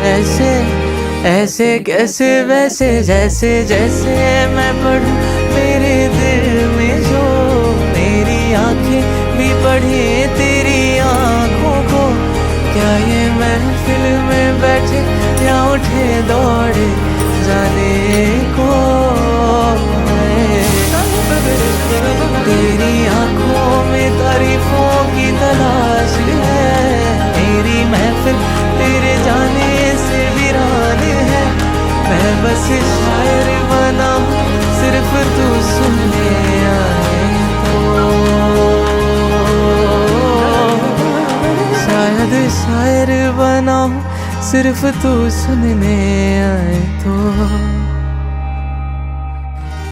ऐसे ऐसे कैसे वैसे जैसे जैसे मैं पढ़ूं मेरे दिल में जो मेरी आंखें भी पढ़े तेरी आंखों को। क्या ये महफिल में बैठे या उठे दौड़े जाने को है। तेरी आंखों में तारीफों की तलाश है। मेरी महफिल तेरे जाने से वीरान है। मैं बस शायर बना हूँ सिर्फ तू सुनने आए तो। शायद शायर बना हूँ सिर्फ तू सुनने आए तो।